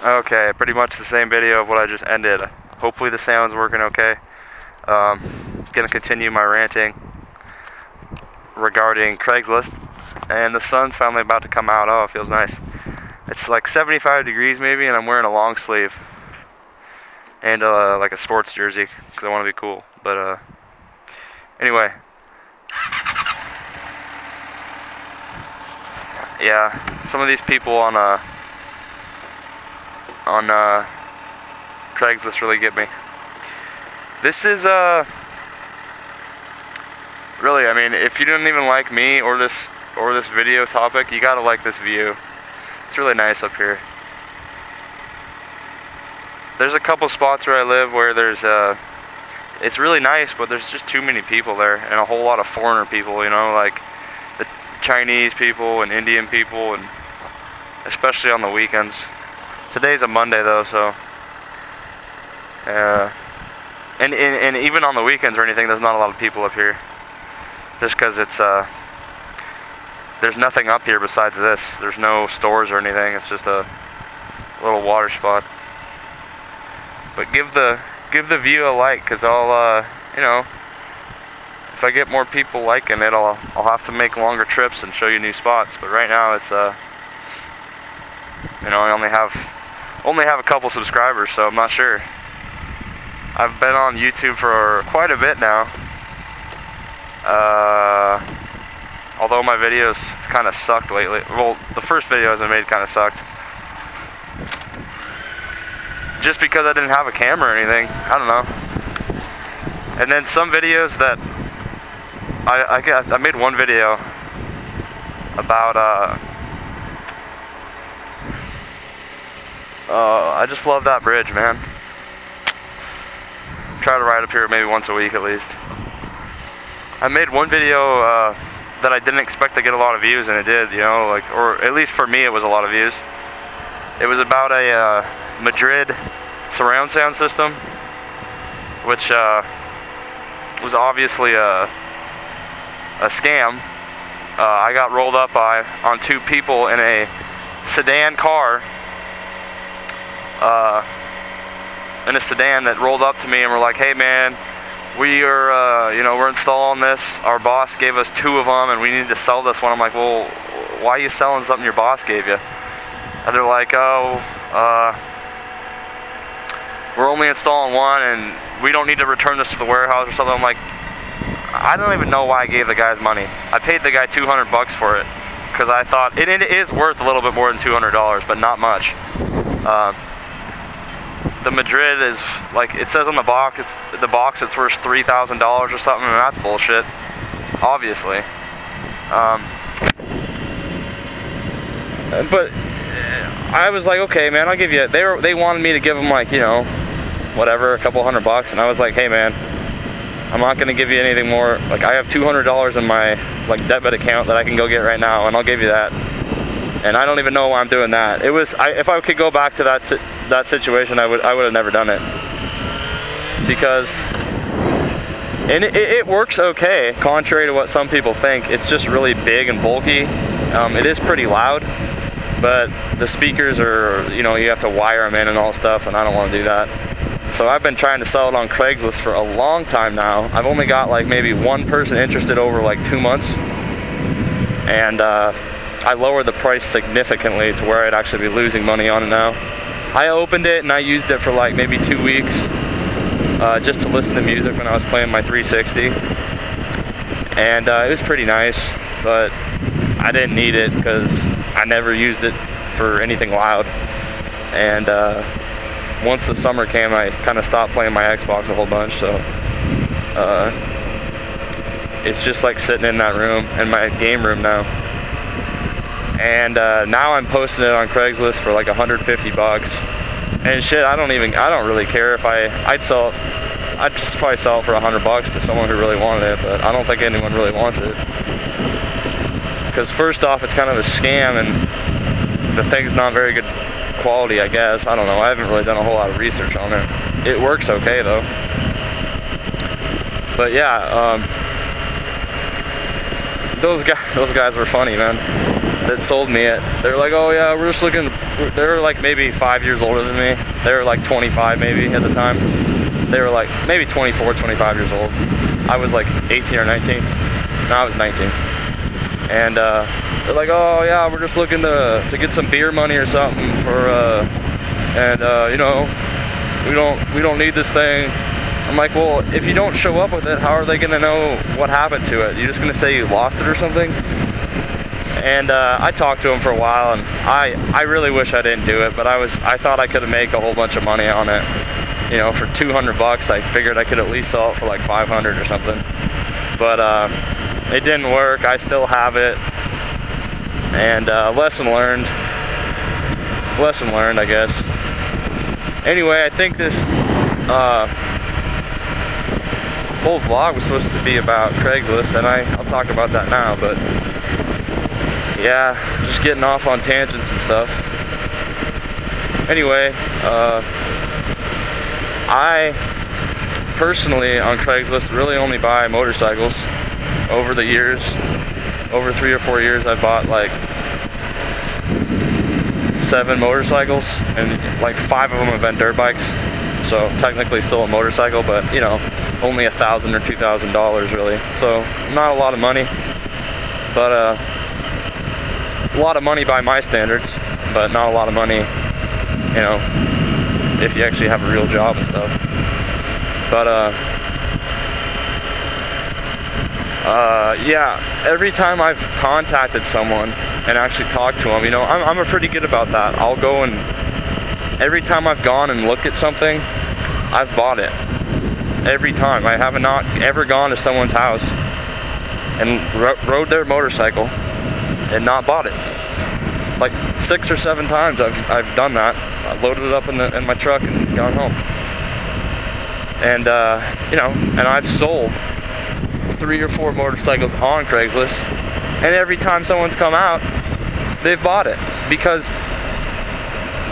Okay, pretty much the same video of what I just ended. Hopefully the sound's working okay. Gonna continue my ranting regarding Craigslist, and the sun's finally about to come out. Oh, it feels nice. It's like 75 degrees maybe, and I'm wearing a long sleeve and like a sports jersey because I want to be cool. But anyway, yeah, some of these people on Craigslist really get me. This is really, I mean, if you didn't even like me or this video topic, you gotta like this view. It's really nice up here. There's a couple spots where I live where there's it's really nice, but there's just too many people there, and a whole lot of foreigner people, you know, like the Chinese people and Indian people, and especially on the weekends. Today's a Monday though, so and even on the weekends or anything, there's not a lot of people up here, just because it's there's nothing up here besides this. There's no stores or anything. It's just a little water spot. But give the view a like, cause I'll you know, if I get more people liking it, I'll have to make longer trips and show you new spots. But right now it's you know, I only have a couple subscribers, so I'm not sure. I've been on YouTube for quite a bit now. Although my videos kind of sucked lately. Well, the first videos I made kind of sucked. Just because I didn't have a camera or anything. I don't know. And then some videos that I made one video about I just love that bridge, man. Try to ride up here maybe once a week at least. I made one video that I didn't expect to get a lot of views, and it did, you know, like, or at least for me it was a lot of views. It was about a Madrid surround sound system, which was obviously a scam. I got rolled up on two people in a sedan car, that rolled up to me and were like, "Hey man, we are, you know, we're installing this. Our boss gave us two of them, and we need to sell this one." I'm like, "Well, why are you selling something your boss gave you?" And they're like, "Oh, we're only installing one, and we don't need to return this to the warehouse or something." I'm like, I don't even know why I gave the guys money. I paid the guy $200 for it because I thought it is worth a little bit more than $200, but not much. The Madrid is, like it says on the box, it's worth $3,000 or something, and that's bullshit, obviously. But I was like, okay, man, I'll give you. They wanted me to give them, like, you know, whatever, a couple $100, and I was like, hey, man, I'm not gonna give you anything more. Like, I have $200 in my like debit account that I can go get right now, and I'll give you that. And I don't even know why I'm doing that. It was, if I could go back to that situation, I would have never done it. Because, and it works okay, contrary to what some people think. It's just really big and bulky. It is pretty loud, but the speakers are, you know, you have to wire them in and all stuff, and I don't want to do that. So I've been trying to sell it on Craigslist for a long time now. I've only got like maybe one person interested over like 2 months, and I lowered the price significantly to where I'd actually be losing money on it now. I opened it and I used it for like maybe 2 weeks just to listen to music when I was playing my 360, and it was pretty nice, but I didn't need it because I never used it for anything loud. And once the summer came, I kind of stopped playing my Xbox a whole bunch, so it's just like sitting in that room, in my game room now. And now I'm posting it on Craigslist for like $150. And shit, I don't really care if I'd sell it. I'd just probably sell it for $100 to someone who really wanted it, but I don't think anyone really wants it. Because first off, it's kind of a scam, and the thing's not very good quality, I guess. I don't know. I haven't really done a whole lot of research on it. It works okay though. But yeah, those guys were funny, man. that sold me it, they're like, oh yeah, we're just looking, they're like maybe 5 years older than me. They were like 25 maybe at the time. They were like maybe 24, 25 years old. I was like 18 or 19. No, I was 19. And they're like, oh yeah, we're just looking to get some beer money or something for, you know, we don't need this thing. I'm like, well, if you don't show up with it, how are they gonna know what happened to it? You're just gonna say you lost it or something? And I talked to him for a while, and I really wish I didn't do it, but I thought I could make a whole bunch of money on it. You know, for 200 bucks, I figured I could at least sell it for like 500 or something. But it didn't work. I still have it. And lesson learned, I guess. Anyway, I think this whole vlog was supposed to be about Craigslist, and I'll talk about that now, but yeah, just getting off on tangents and stuff. Anyway, I personally on Craigslist really only buy motorcycles. Over the years, over 3 or 4 years, I bought like 7 motorcycles, and like 5 of them have been dirt bikes. So technically still a motorcycle, but you know, only $1,000 or $2,000 really. So not a lot of money, but a lot of money by my standards, but not a lot of money, you know, if you actually have a real job and stuff. But yeah, every time I've contacted someone and actually talked to them, you know, I'm pretty good about that. I'll go and every time I've gone and looked at something, I've bought it. Every time. I have not ever gone to someone's house and rode their motorcycle and not bought it. Like 6 or 7 times I've done that. I loaded it up in my truck and gone home. And you know, and I've sold 3 or 4 motorcycles on Craigslist, and every time someone's come out, they've bought it because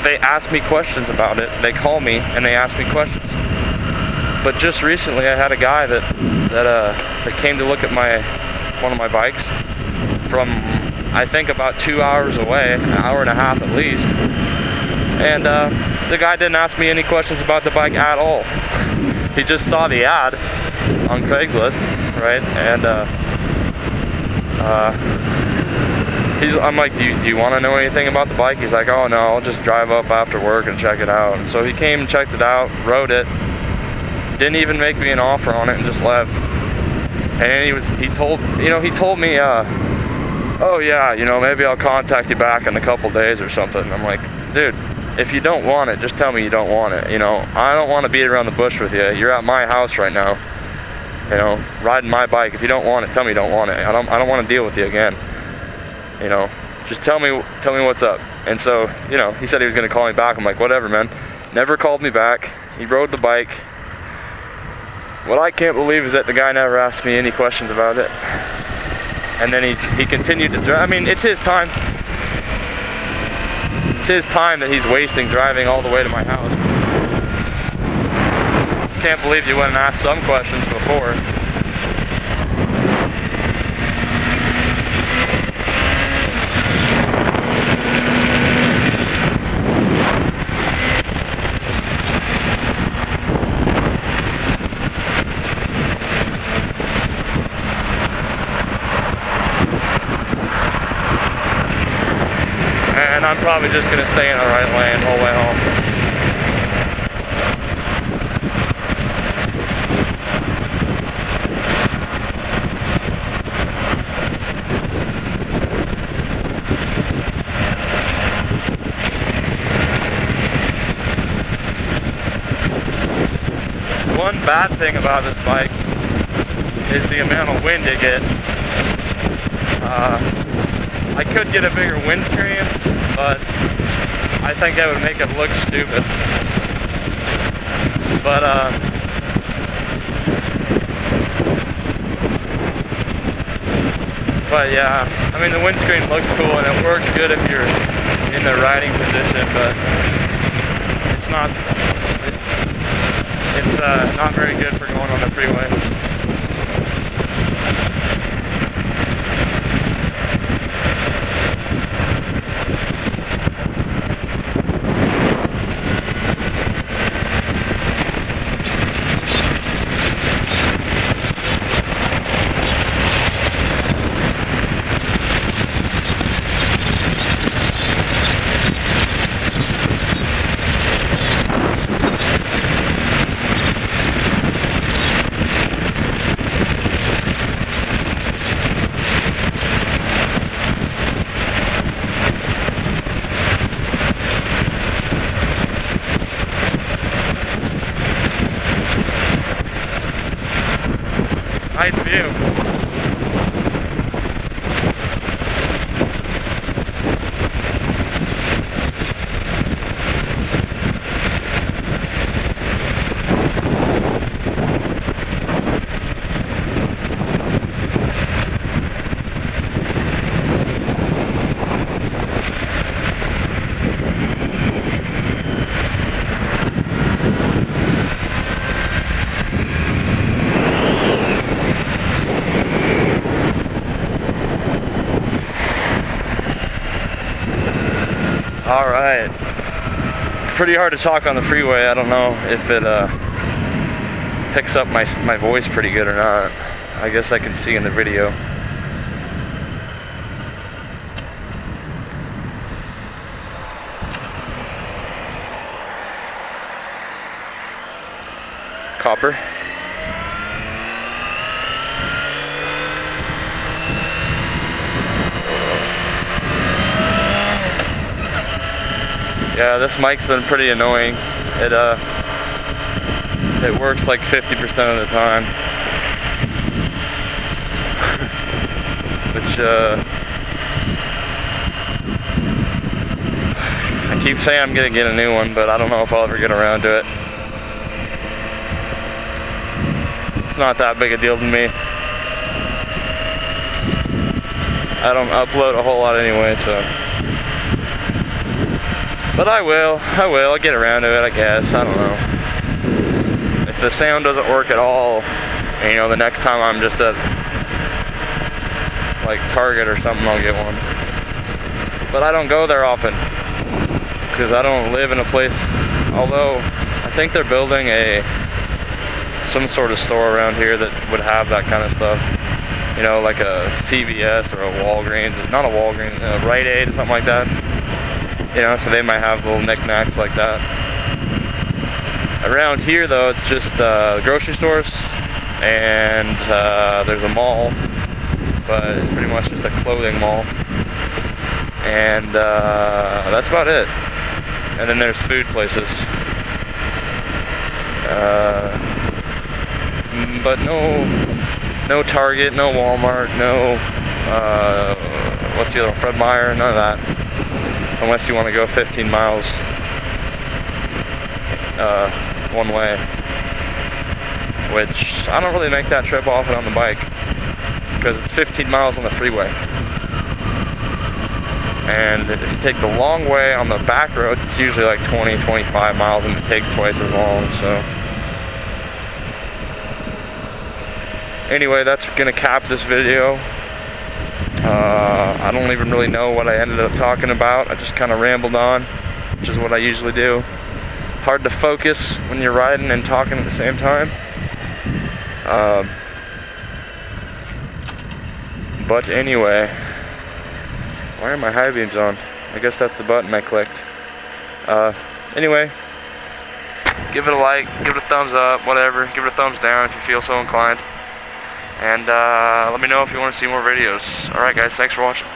they ask me questions about it. They call me and they ask me questions. But just recently, I had a guy that came to look at one of my bikes from, I think, about 2 hours away, an hour and a half at least. And the guy didn't ask me any questions about the bike at all. He just saw the ad on Craigslist, right? And I'm like, do you want to know anything about the bike? He's like, oh no, I'll just drive up after work and check it out. And so he came and checked it out, rode it, didn't even make me an offer on it, and just left. And he told me, oh yeah, you know, maybe I'll contact you back in a couple days or something. I'm like, dude, if you don't want it, just tell me you don't want it. You know, I don't want to beat around the bush with you. You're at my house right now, you know, riding my bike. If you don't want it, tell me you don't want it. I don't want to deal with you again. You know, just tell me what's up. And so, you know, he said he was going to call me back. I'm like, whatever, man. Never called me back. He rode the bike. What I can't believe is that the guy never asked me any questions about it. And then he continued to drive. I mean, it's his time. It's his time that he's wasting driving all the way to my house. Can't believe you went and asked some questions before. And I'm probably just going to stay in the right lane the whole way home. One bad thing about this bike is the amount of wind it gets. I could get a bigger windscreen, but I think that would make it look stupid. But yeah, I mean, the windscreen looks cool and it works good if you're in the riding position, but it's not very good for going on the freeway. nice view. Alright, pretty hard to talk on the freeway. I don't know if it picks up my voice pretty good or not. I guess I can see in the video. Copper. Yeah, this mic's been pretty annoying. It works like 50% of the time. Which I keep saying I'm gonna get a new one, but I don't know if I'll ever get around to it. It's not that big a deal to me. I don't upload a whole lot anyway, so. But I'll get around to it, I guess. I don't know. If the sound doesn't work at all, and, you know, the next time I'm just at like Target or something, I'll get one. But I don't go there often because I don't live in a place, although I think they're building some sort of store around here that would have that kind of stuff. You know, like a CVS or a Walgreens, not a Walgreens, a Rite Aid or something like that. You know, so they might have little knickknacks like that. Around here, though, it's just grocery stores, and there's a mall, but it's pretty much just a clothing mall. And that's about it. And then there's food places. But no Target, no Walmart, no, what's the other one, Fred Meyer, none of that. Unless you want to go 15 miles one way, which I don't really make that trip often on the bike because it's 15 miles on the freeway. And if you take the long way on the back roads, it's usually like 20-25 miles, and it takes twice as long. So anyway, that's gonna cap this video. I don't even really know what I ended up talking about. I just kind of rambled on, which is what I usually do. Hard to focus when you're riding and talking at the same time. But anyway, why are my high beams on? I guess that's the button I clicked. Anyway, give it a like, give it a thumbs up, whatever. Give it a thumbs down if you feel so inclined. And let me know if you want to see more videos. Alright guys, thanks for watching.